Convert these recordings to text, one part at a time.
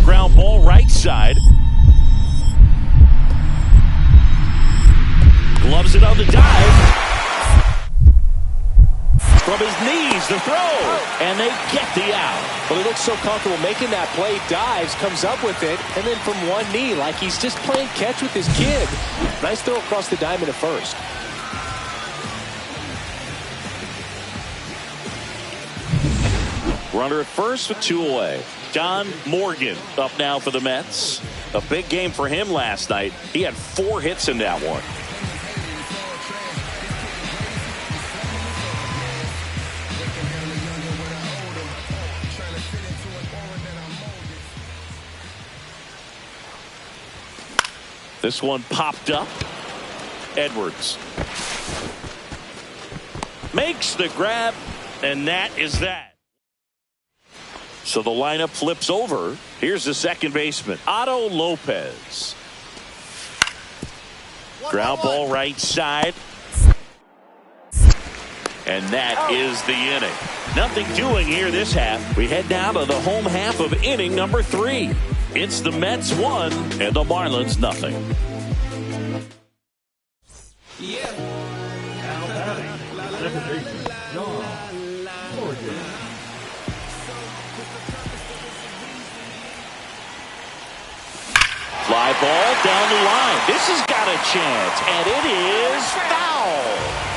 ground ball right side. Gloves it on the dive. From his knees, the throw. And they get the out. Well, he looks so comfortable making that play. Dives, comes up with it, and then from one knee, like he's just playing catch with his kid. Nice throw across the diamond at first. Runner at first with 2 away. John Morgan up now for the Mets. A big game for him last night. He had 4 hits in that one. This one popped up. Edwards makes the grab, and that is that. So the lineup flips over. Here's the second baseman, Otto Lopez. Ground ball right side. And that is the inning. Nothing doing here this half. We head now to the home half of inning number 3. It's the Mets 1 and the Marlins nothing. Yeah. Fly ball down the line. This has got a chance, and it is foul.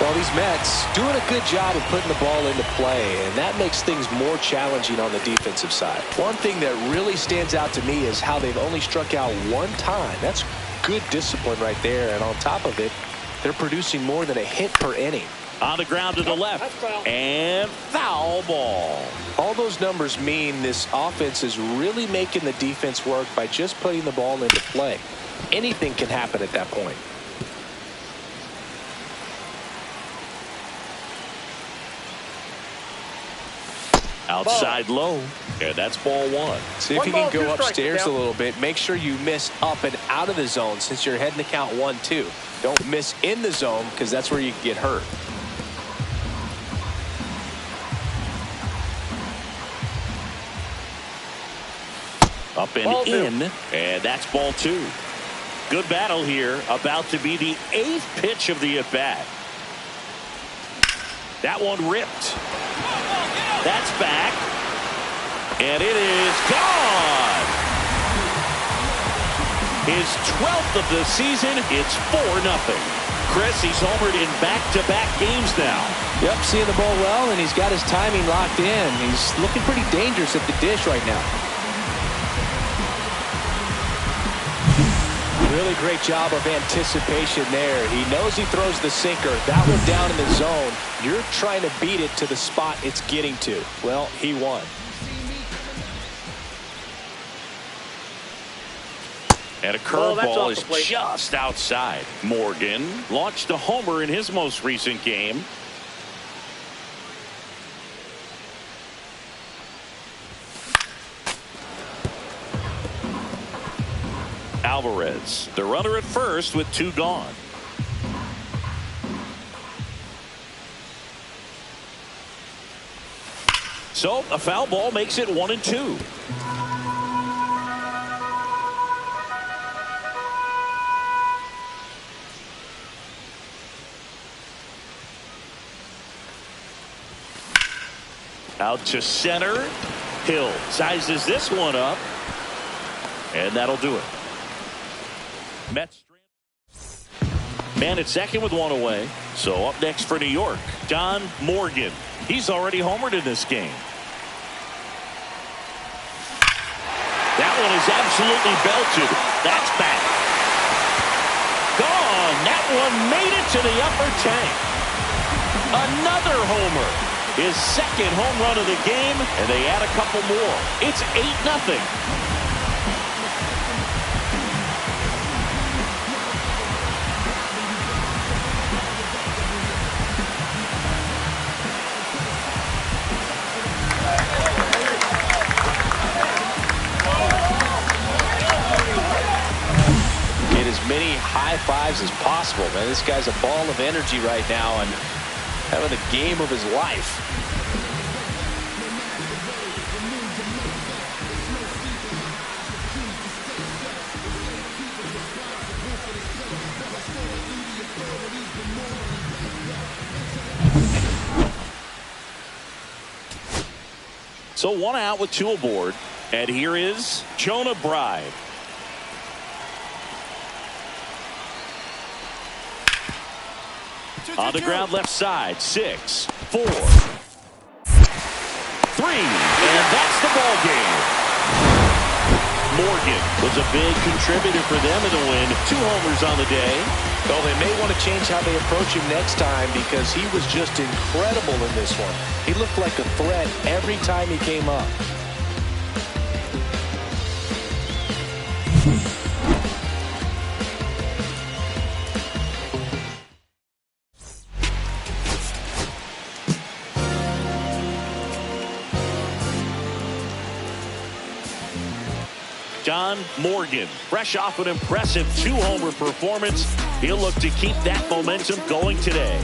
Well, these Mets doing a good job of putting the ball into play, and that makes things more challenging on the defensive side. One thing that really stands out to me is how they've only struck out 1 time. That's good discipline right there, and on top of it, they're producing more than a hit per inning. On the ground to the left, and foul ball. All those numbers mean this offense is really making the defense work by just putting the ball into play. Anything can happen at that point. Outside low, and that's ball 1. See if you can go upstairs a little bit. Make sure you miss up and out of the zone since you're heading to count 1-2. Don't miss in the zone because that's where you can get hurt. Up and in, and that's ball 2. Good battle here, about to be the 8th pitch of the at-bat. That one ripped. That's back, and it is gone. His 12th of the season. It's 4-0. Chris, he's homered in back-to-back games now. Yep, seeing the ball well, and he's got his timing locked in. He's looking pretty dangerous at the dish right now. Really great job of anticipation there. He knows he throws the sinker. That one down in the zone. You're trying to beat it to the spot it's getting to. Well, he won. And a curveball is just outside. Morgan launched a homer in his most recent game. Alvarez, the runner at first with 2 gone. So a foul ball makes it 1-2. Out to center. Hill sizes this one up, and that'll do it. Mets man at second with 1 away. So up next for New York, John Morgan. He's already homered in this game. That one is absolutely belted. That's back. Gone. That one made it to the upper tank. Another homer. His second home run of the game, and they add a couple more. It's 8-0. Many high fives as possible, man. This guy's a ball of energy right now and having the game of his life. So 1 out with 2 aboard. And here is Jonah Bride. On the ground left side. 6, 4, 3. And that's the ball game. Morgan was a big contributor for them in the win. 2 homers on the day. Well, they may want to change how they approach him next time because he was just incredible in this one. He looked like a threat every time he came up. John Morgan, fresh off an impressive 2-homer performance. He'll look to keep that momentum going today.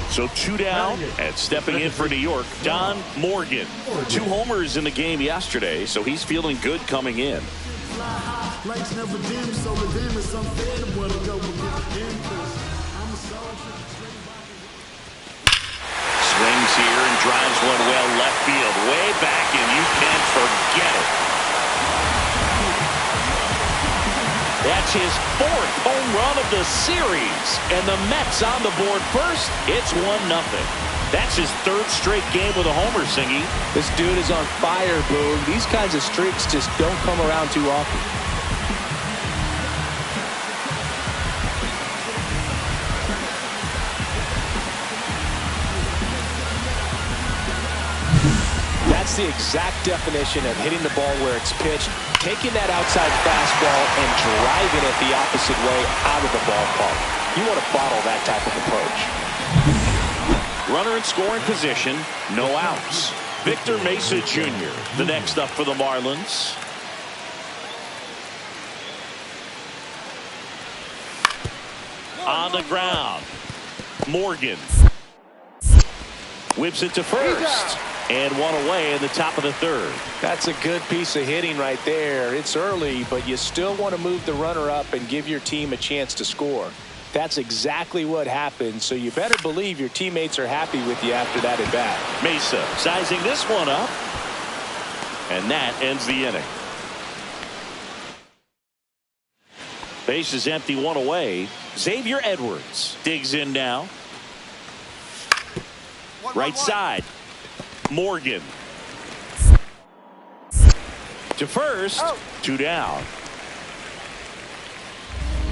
So 2 down, and stepping in for New York, John Morgan. 2 homers in the game yesterday, so he's feeling good coming in. Swings here and drives one well left field, way back, and you can't forget it. That's his 4th home run of the series, and the Mets on the board first. It's 1-0. That's his 3rd straight game with a homer, Singy. This dude is on fire, Boog. These kinds of streaks just don't come around too often. That's the exact definition of hitting the ball where it's pitched, taking that outside fastball and driving it the opposite way out of the ballpark. You want to bottle that type of approach. Runner in scoring position, no outs. Victor Mesa Jr., the next up for the Marlins. On the ground, Morgan whips it to first. And 1 away in the top of the 3rd. That's a good piece of hitting right there. It's early, but you still want to move the runner up and give your team a chance to score. That's exactly what happened, so you better believe your teammates are happy with you after that at bat. Mesa sizing this one up. And that ends the inning. Base is empty, 1 away. Xavier Edwards digs in now. Right side. Morgan to first. 2 down.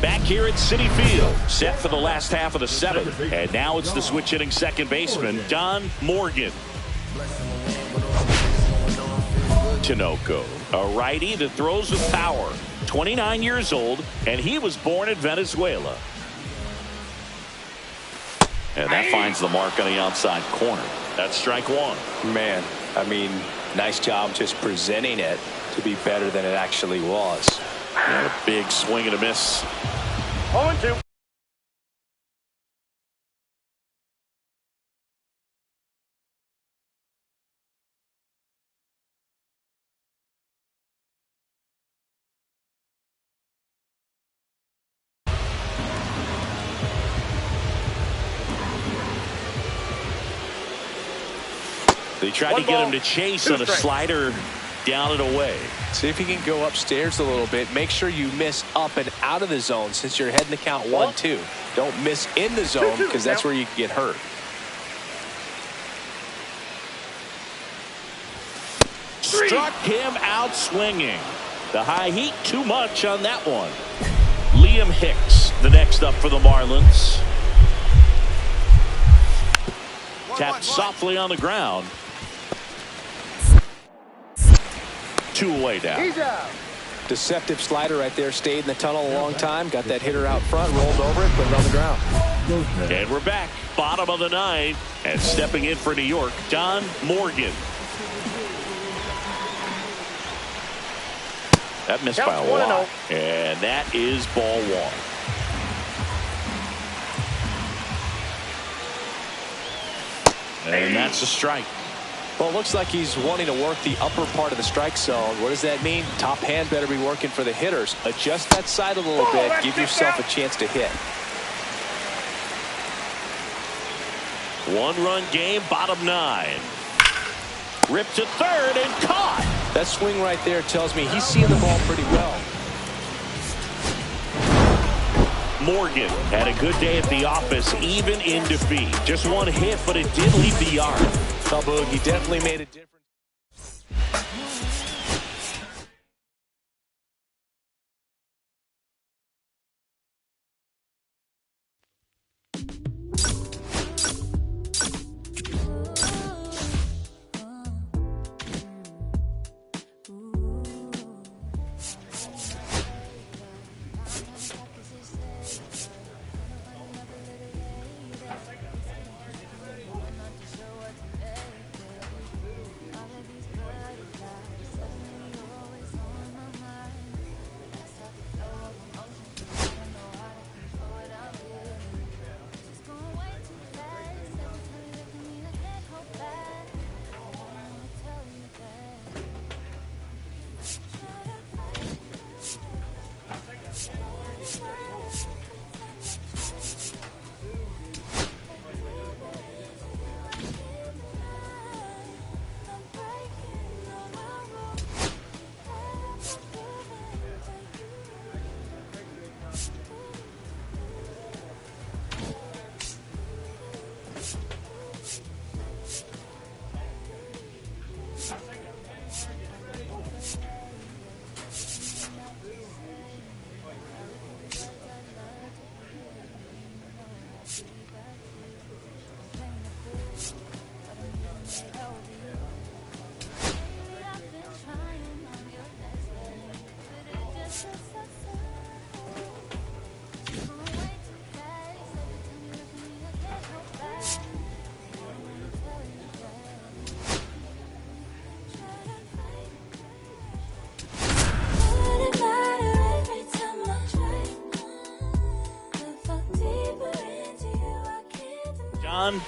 Back here at Citi Field, set for the last half of the 7th, and now it's the switch hitting second baseman John Morgan. Tinoco, a righty that throws with power, 29 years old, and he was born in Venezuela. And that finds the mark on the outside corner. That's strike 1. Man, I mean, nice job just presenting it to be better than it actually was. And a big swing and a miss. 0-2. They tried to get him to chase on a slider down and away. See if you can go upstairs a little bit. Make sure you miss up and out of the zone since you're heading to count 1-2. Don't miss in the zone because that's where you can get hurt. Struck him out swinging. The high heat too much on that one. Liam Hicks, the next up for the Marlins. Tapped softly on the ground. 2 away down. Deceptive slider right there. Stayed in the tunnel a long time. Got that hitter out front. Rolled over it. Put it on the ground. And we're back. Bottom of the 9th. And stepping in for New York, John Morgan. That missed by a lot. And that is ball 1. And that's a strike. Well, it looks like he's wanting to work the upper part of the strike zone. What does that mean? Top hand better be working for the hitters. Adjust that side a little bit. Give yourself a chance to hit. One-run game, bottom 9. Ripped to third and caught. That swing right there tells me he's seeing the ball pretty well. Morgan had a good day at the office, even in defeat. Just one hit, but it did leave the yard. Oh, Boog, he definitely made a difference.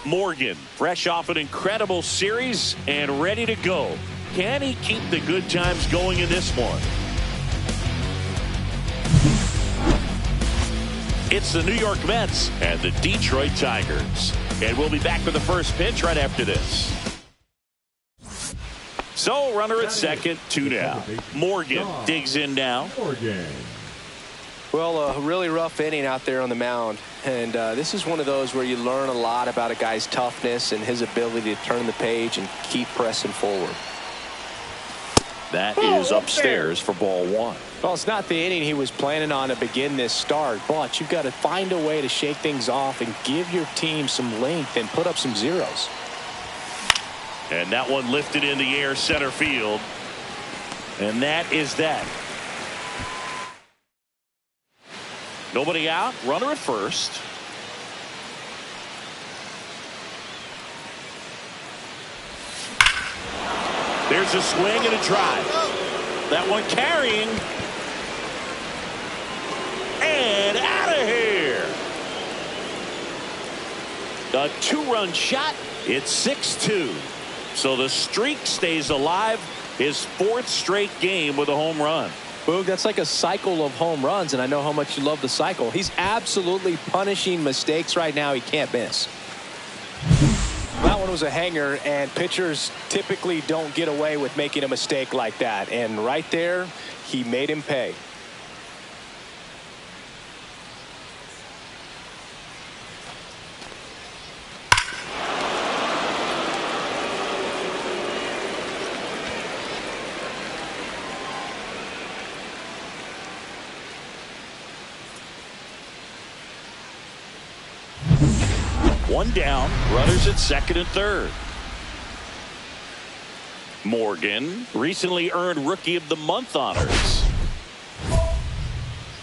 Morgan, fresh off an incredible series and ready to go. Can he keep the good times going in this one? It's the New York Mets and the Detroit Tigers. And we'll be back with the first pitch right after this. So, runner at second, 2 down. Morgan digs in now. Well, a really rough inning out there on the mound. And this is one of those where you learn a lot about a guy's toughness and his ability to turn the page and keep pressing forward. That is upstairs for ball 1. Well, it's not the inning he was planning on to begin this start, but you've got to find a way to shake things off and give your team some length and put up some zeros. And that one lifted in the air center field. And that is that. Nobody out, runner at first. There's a swing and a drive. That one carrying. And out of here. A 2-run shot. It's 6-2. So the streak stays alive. His 4th straight game with a home run. Boog, that's like a cycle of home runs, and I know how much you love the cycle. He's absolutely punishing mistakes right now he can't miss. That one was a hanger, and pitchers typically don't get away with making a mistake like that. And right there, he made him pay. One down, runners at second and third. Morgan recently earned Rookie of the Month honors.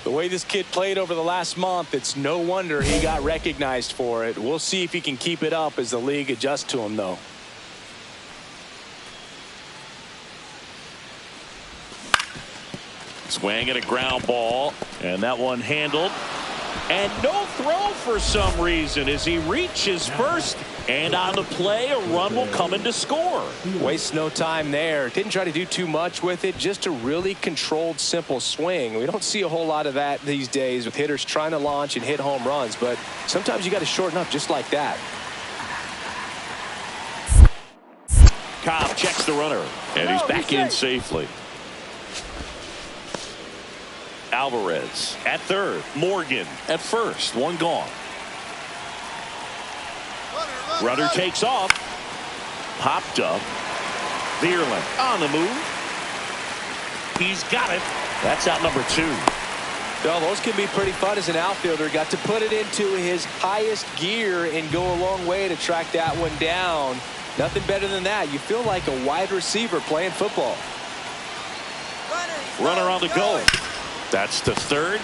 The way this kid played over the last month, it's no wonder he got recognized for it. We'll see if he can keep it up as the league adjusts to him, though. Swing at a ground ball, and that one handled. And no throw for some reason as he reaches first, and on the play a run will come in to score. Wastes no time there. Didn't try to do too much with it, just a really controlled, simple swing. We don't see a whole lot of that these days with hitters trying to launch and hit home runs, but sometimes you got to shorten up just like that. Cobb checks the runner, and he's back in safely. Alvarez at third. Morgan at first. One gone. Runner takes off. Popped up. Vierling on the move. He's got it. That's out number 2. Well, those can be pretty fun as an outfielder. Got to put it into his highest gear and go a long way to track that one down. Nothing better than that. You feel like a wide receiver playing football. Runner on the go. That's to third.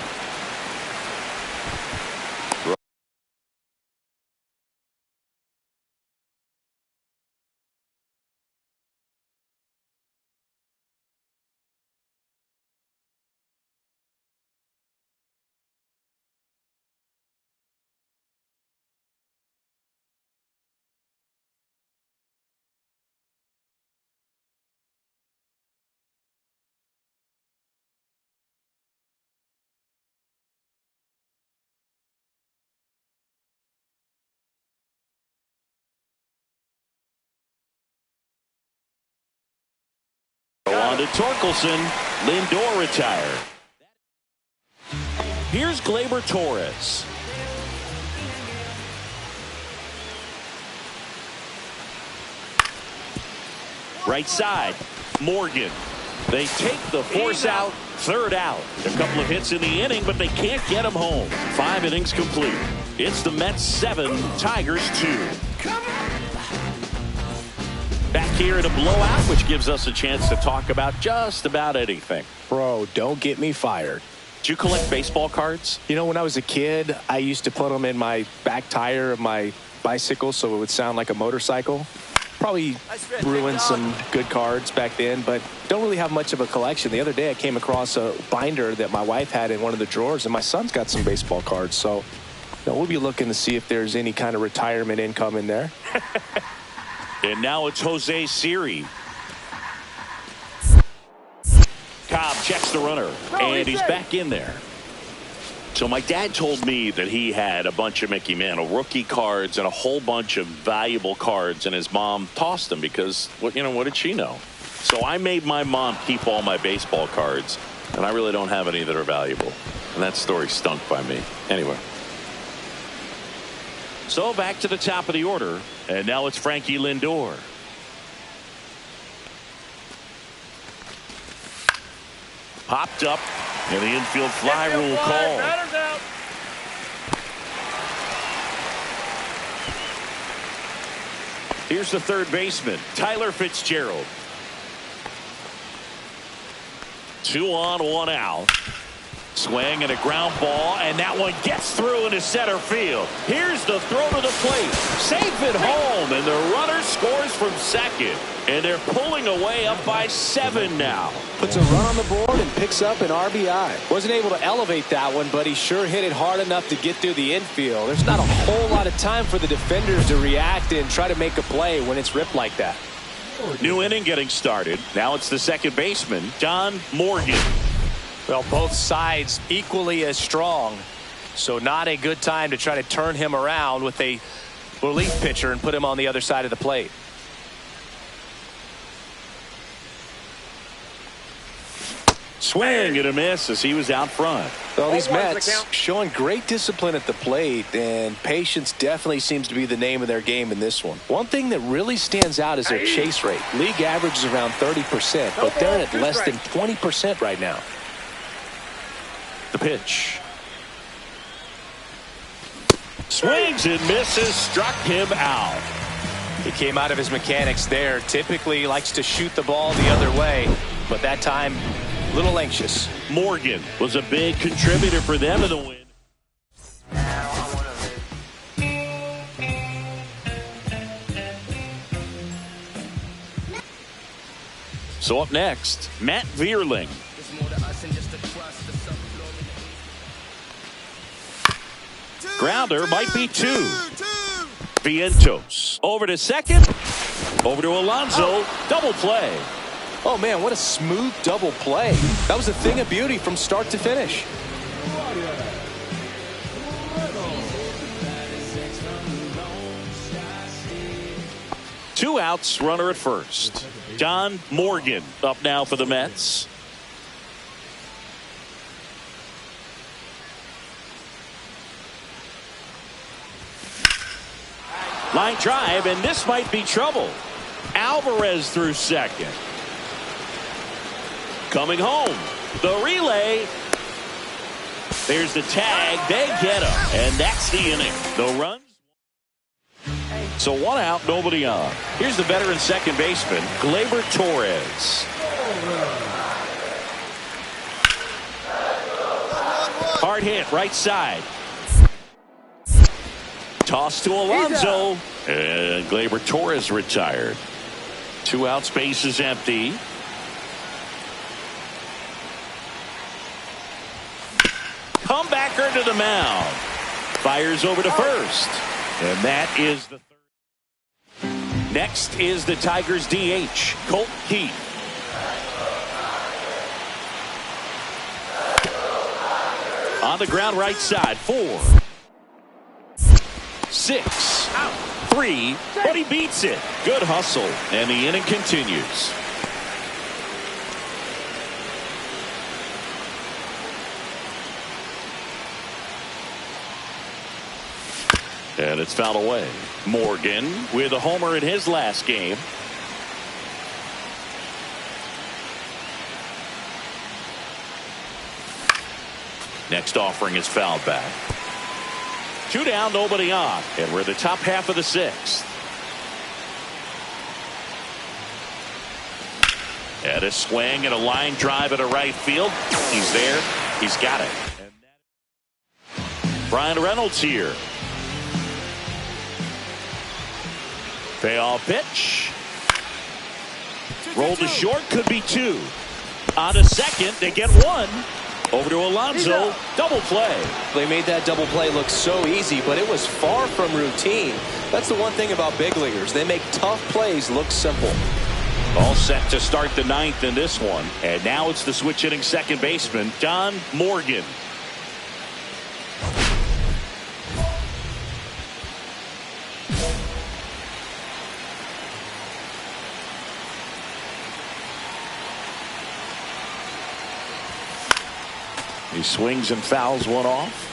On to Torkelson. Lindor retired. Here's Gleyber Torres. Right side. Morgan. They take the force out. Third out. A couple of hits in the inning, but they can't get him home. 5 innings complete. It's the Mets 7, Tigers 2. Back here in a blowout, which gives us a chance to talk about just about anything. Bro, don't get me fired. Do you collect baseball cards? You know, when I was a kid, I used to put them in my back tire of my bicycle so it would sound like a motorcycle. Probably ruined some good cards back then, but don't really have much of a collection. The other day I came across a binder that my wife had in one of the drawers, and my son's got some baseball cards. So we'll be looking to see if there's any kind of retirement income in there. And now it's Jose Siri. Cobb checks the runner, and he's back in there. So my dad told me that he had a bunch of Mickey Mantle rookie cards and a whole bunch of valuable cards, and his mom tossed them because, what did she know? So I made my mom keep all my baseball cards, and I really don't have any that are valuable. And that story stunk by me. Anyway. So back to the top of the order, and now it's Frankie Lindor. Popped up, and the infield fly rule call. Here's the third baseman, Tyler Fitzgerald. 2 on, 1 out. Swing and a ground ball, and that one gets through into center field. Here's the throw to the plate. Safe at home, and the runner scores from second. And they're pulling away up by 7 now. Puts a run on the board and picks up an RBI. Wasn't able to elevate that one, but he sure hit it hard enough to get through the infield. There's not a whole lot of time for the defenders to react and try to make a play when it's ripped like that. New inning getting started. Now it's the second baseman, John Morgan. Well, both sides equally as strong, so not a good time to try to turn him around with a relief pitcher and put him on the other side of the plate. Swing and a miss as he was out front. Well, these Mets showing great discipline at the plate, and patience definitely seems to be the name of their game in this one. One thing that really stands out is their chase rate. League average is around 30%, but they're at less than 20% right now. The pitch. Swings and misses, struck him out. He came out of his mechanics there. Typically likes to shoot the ball the other way, but that time a little anxious. Morgan was a big contributor for them in the win. So up next, Matt Vierling. Grounder might be 2. Vientos over to second. Over to Alonso. Double play. Oh, man, what a smooth double play. That was a thing of beauty from start to finish. 2 outs, runner at first. John Morgan up now for the Mets. Line drive, and this might be trouble. Alvarez through second. Coming home. The relay. There's the tag. They get him. And that's the inning. No runs. So 1 out, nobody on. Here's the veteran second baseman, Gleyber Torres. Hard hit, right side. Toss to Alonso. And Gleyber Torres retired. 2 outs, base is empty. Comebacker to the mound. Fires over to first. And that is the third. Next is the Tigers DH, Colt Keith. On the ground, right side, 4, 6, 3, but he beats it. Good hustle, and the inning continues. And it's fouled away. Morgan with a homer in his last game. Next offering is fouled back. 2 down, nobody on. And we're in the top half of the 6th. And a swing and a line drive at a right field. He's there. He's got it. Brian Reynolds here. Payoff pitch. Roll to short, could be 2. On to second, they get 1. Over to Alonso, double play. They made that double play look so easy, but it was far from routine. That's the one thing about big leaguers. They make tough plays look simple. All set to start the 9th in this one. And now it's the switch hitting second baseman, John Morgan. He swings and fouls one off.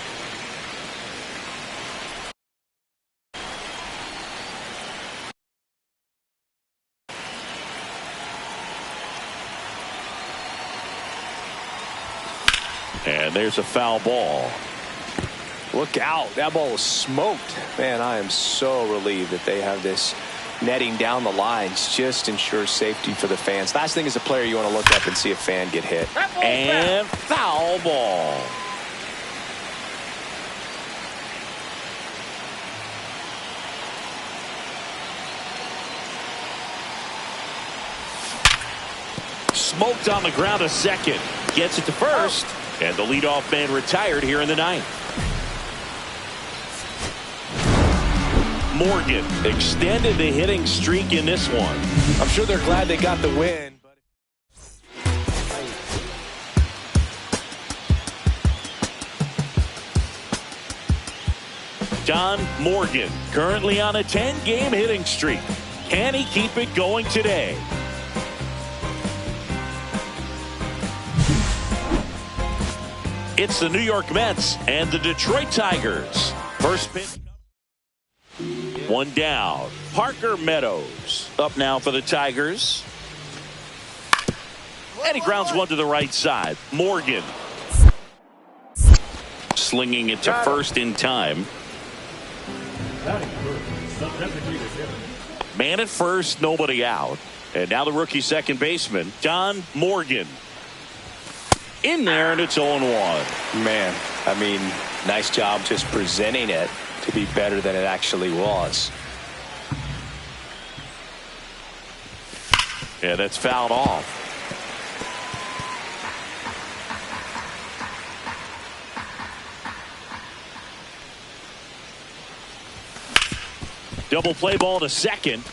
And there's a foul ball. Look out. That ball was smoked. Man, I am so relieved that they have this netting down the lines. Just ensures safety for the fans. Last thing as a player, you want to look up and see a fan get hit. And foul ball. Smoked on the ground to second. Gets it to first. And the leadoff man retired here in the 9th. Morgan extended the hitting streak in this one. I'm sure they're glad they got the win. John Morgan currently on a 10-game hitting streak. Can he keep it going today? It's the New York Mets and the Detroit Tigers. First pitch. 1 down. Parker Meadows up now for the Tigers. And he grounds one to the right side. Morgan slinging it to first in time. Man at first, nobody out. And now the rookie second baseman, John Morgan. In there, and it's 0-1. Man, I mean, nice job just presenting it to be better than it actually was. Yeah, that's fouled off. Double play ball to second.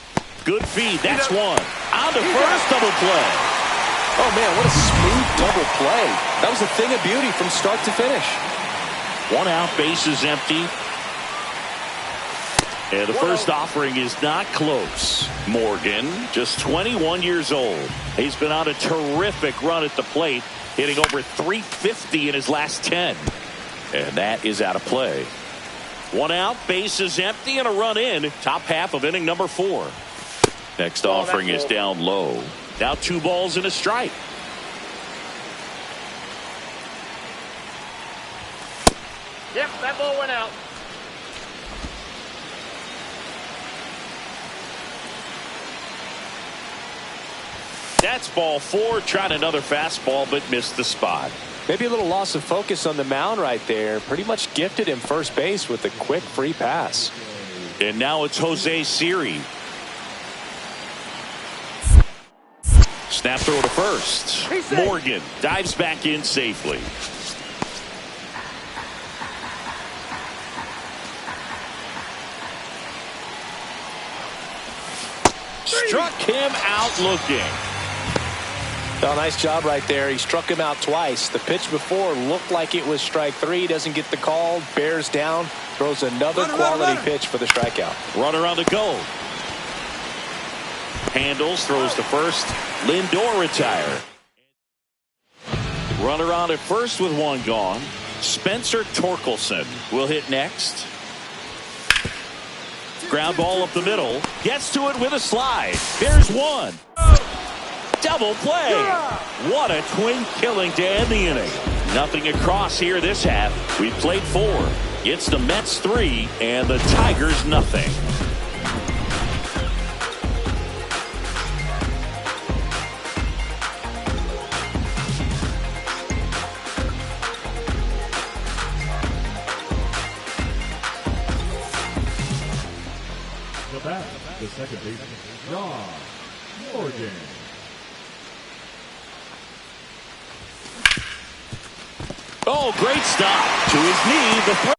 Good feed. That's 1. On to first, double play. Oh, man, what a smooth double play. That was a thing of beauty from start to finish. 1 out, base is empty. And the first offering is not close. Morgan, just 21 years old. He's been on a terrific run at the plate, hitting over 350 in his last 10. And that is out of play. One out, bases empty, and a run in. Top half of inning number 4. Next offering is down low. Now 2 balls and a strike. Yep, that ball went out. That's ball 4. Tried another fastball, but missed the spot. Maybe a little loss of focus on the mound right there. Pretty much gifted him first base with a quick free pass. And now it's Jose Siri. Snap throw to first. Morgan dives back in safely. Struck him out looking. Well, nice job right there. He struck him out twice. The pitch before looked like it was strike 3. Doesn't get the call. Bears down. Throws another quality pitch for the strikeout. Runner on the go. Handles, throws to first. Lindor retire. Runner on at first with 1 gone. Spencer Torkelson will hit next. Ground ball up the middle. Gets to it with a slide. There's 1. Double play. What a twin killing to end the inning. Nothing across here this half. We played 4. It's the Mets 3 and the Tigers nothing. The second baseman, John Morgan. Oh, great stop to his knee. The throw.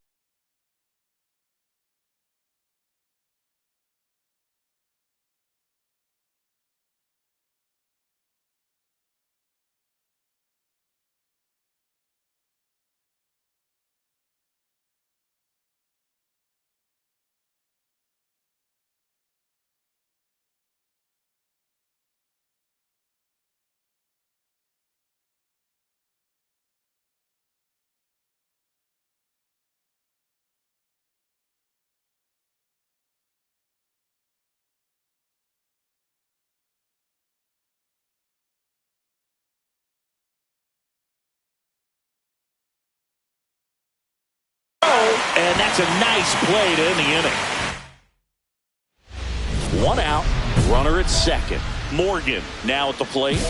And that's a nice play to end the inning. 1 out, runner at second. Morgan now at the plate.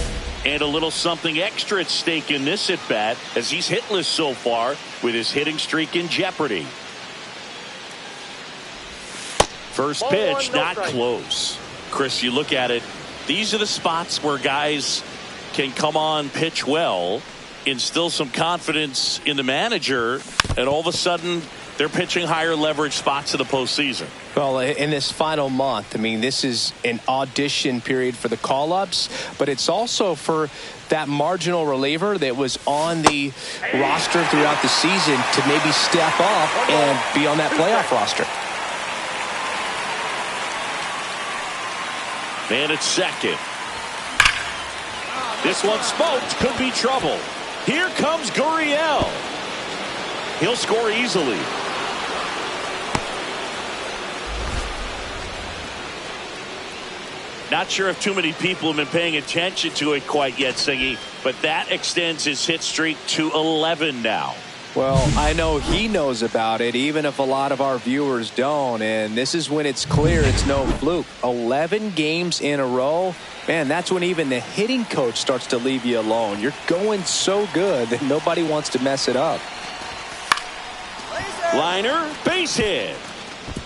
And a little something extra at stake in this at bat as he's hitless so far with his hitting streak in jeopardy. First pitch, not close. Chris, you look at it, these are the spots where guys can come on, pitch well, instill some confidence in the manager, and all of a sudden they're pitching higher leverage spots in the postseason. Well, in this final month, I mean, this is an audition period for the call-ups, but it's also for that marginal reliever that was on the roster throughout the season to maybe step up and be on that playoff roster. Man at second. This one smoked. Could be trouble. Here comes Gurriel. He'll score easily. Not sure if too many people have been paying attention to it quite yet, Singy, but that extends his hit streak to 11 now. Well, I know he knows about it, even if a lot of our viewers don't. And this is when it's clear it's no fluke. 11 games in a row. Man, that's when even the hitting coach starts to leave you alone. You're going so good that nobody wants to mess it up. Liner, base hit.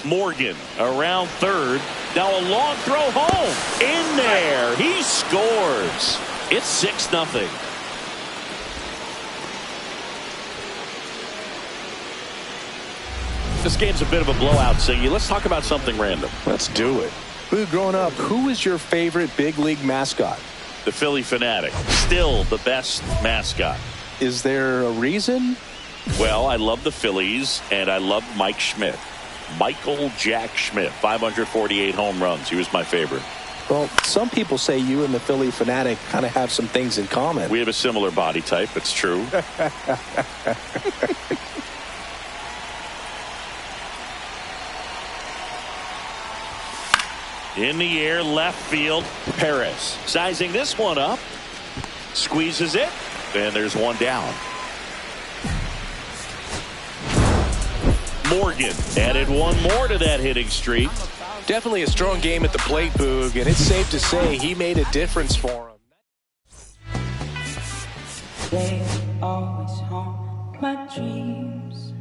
Morgan around third. Now a long throw home. In there. He scores. It's 6-0. This game's a bit of a blowout, Siggy. Let's talk about something random. Let's do it. Growing up, who was your favorite big league mascot? The Philly Fanatic. Still the best mascot. Is there a reason? Well, I love the Phillies, and I love Mike Schmidt. Michael Jack Schmidt, 548 home runs. He was my favorite. Well, some people say you and the Philly Fanatic kind of have some things in common. We have a similar body type. It's true. In the air, left field, Perez. Sizing this one up. Squeezes it. And there's one down. Morgan added one more to that hitting streak. Definitely a strong game at the plate, Boog, and it's safe to say he made a difference for him. They always haunt my dreams.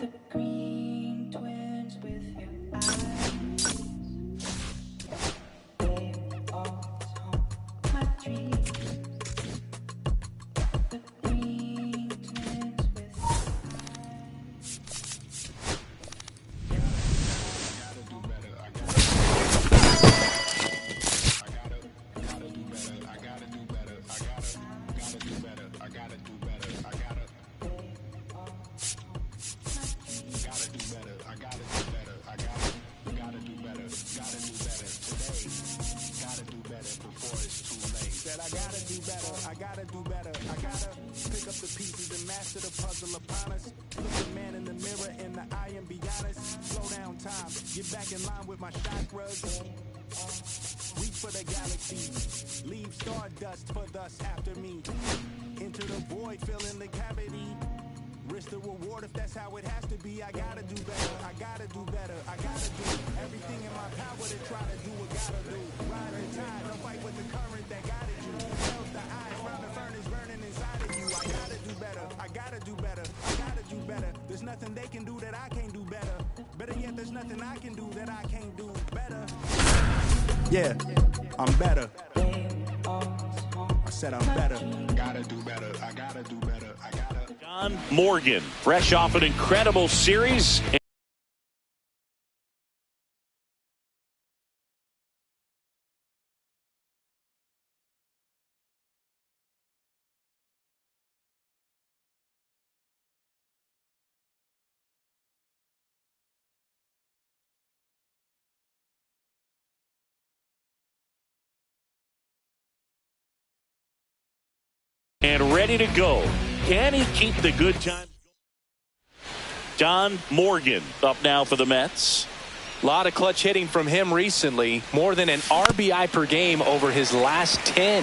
The green twins with your eyes. They always haunt my dreams. The green twins with your eyes. I gotta do better. I gotta pick up the pieces and master the puzzle upon us. Look the man in the mirror in the eye and be honest. Slow down time, get back in line with my chakras. Reach for the galaxy, leave stardust for thus after me. Enter the void, fill in the cavity. Risk the reward if that's how it has to be. I gotta do better, I gotta do better. I gotta do everything in my power to try to do what gotta do. Ride the tide, don't fight with the current that guided you. Close the eyes, round the furnace burning inside of you. I gotta do better, I gotta do better. I gotta do better. There's nothing they can do that I can't do better. Better yet, there's nothing I can do that I can't do better. Yeah, I'm better. I said I'm better. Gotta do better, I gotta do better. I gotta. John Morgan, fresh off an incredible series. And ready to go. Can he keep the good times? John Morgan up now for the Mets. A lot of clutch hitting from him recently. More than an RBI per game over his last 10.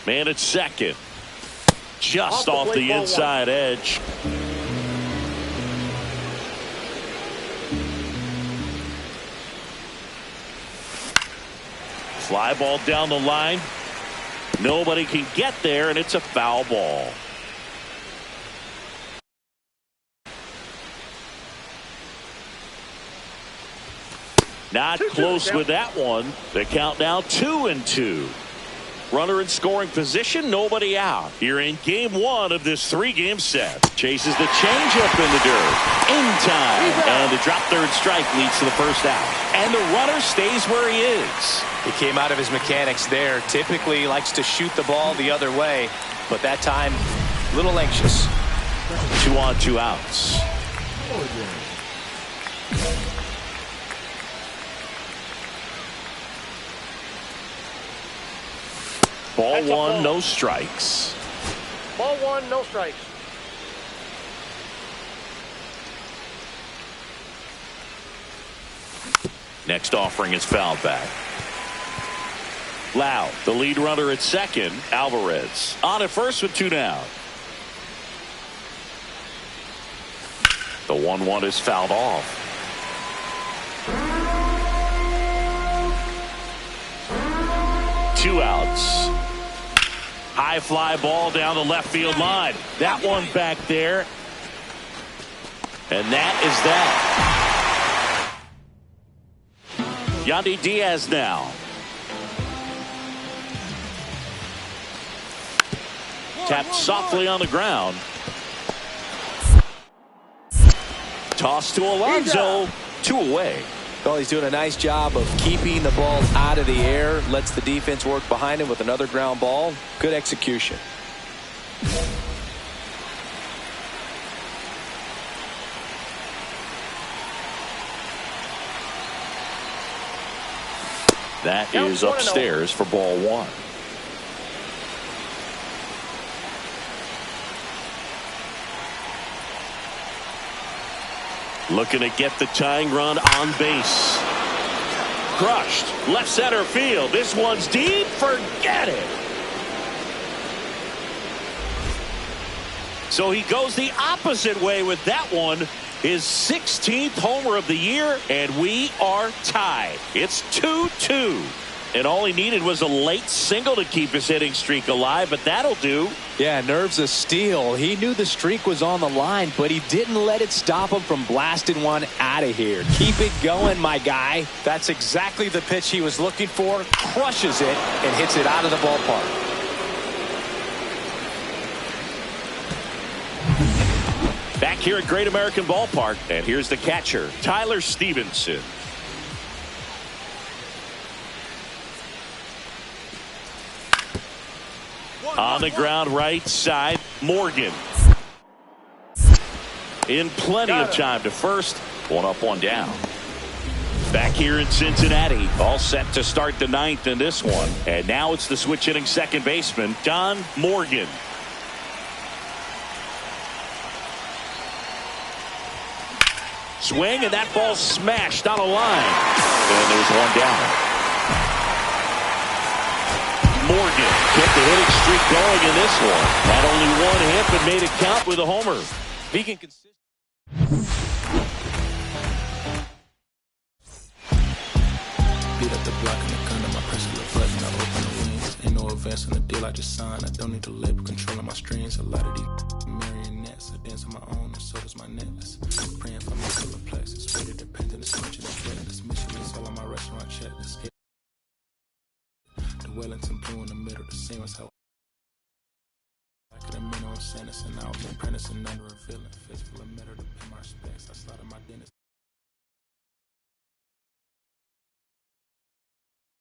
Man at second. Just off the inside edge. Fly ball down the line. Nobody can get there, and it's a foul ball. Not close with that one. The count now 2-2. Runner in scoring position, nobody out. Here in game one of this three-game set. Chases the changeup in the dirt. In time. And the drop third strike leads to the first out. And the runner stays where he is. He came out of his mechanics there. Typically likes to shoot the ball the other way. But that time, a little anxious. 2 on, 2 outs. Ball one, no strikes. Ball one, no strikes. Next offering is fouled back. Lau, the lead runner at second. Alvarez on at first with 2 down. The 1-1 is fouled off. Two outs. High fly ball down the left field line. That one back there. And that is that. Yandy Diaz now. Tapped softly on the ground. Toss to Alonso. 2 away. Well, he's doing a nice job of keeping the ball out of the air. Lets the defense work behind him with another ground ball. Good execution. That is upstairs for ball one. Looking to get the tying run on base. Crushed. Left center field. This one's deep. Forget it. So he goes the opposite way with that one. His 16th homer of the year, and we are tied. It's 2-2. And all he needed was a late single to keep his hitting streak alive, but that'll do. Yeah, nerves of steel. He knew the streak was on the line, but he didn't let it stop him from blasting one out of here. Keep it going, my guy. That's exactly the pitch he was looking for. Crushes it and hits it out of the ballpark. Back here at Great American Ballpark, and here's the catcher, Tyler Stevenson. On the ground right side, Morgan. In plenty of time to first. One up, one down. Back here in Cincinnati, all set to start the ninth in this one. And now it's the switch hitting second baseman, Don Morgan. Swing, and that ball smashed on a line. And there's one down. Morgan kept the hitting streak going in this one. Had only one hit, but made it count with a homer. He can consist. Beat up the block and the gun to my press of the button. I open the wings. Ain't no advance on the deal I just signed. I don't need to label controlling my strings. A lot of these marionettes. I dance on my own, and so does my necklace. Praying for my solar plexus. Ready to paint in the switch and the this mission is all on my restaurant checklist. The Wellington blue in the middle, the same as how I could have been on Sanderson. I was apprenticing under a villain. Fist full of metal to pay my respects. I slotted my dentist.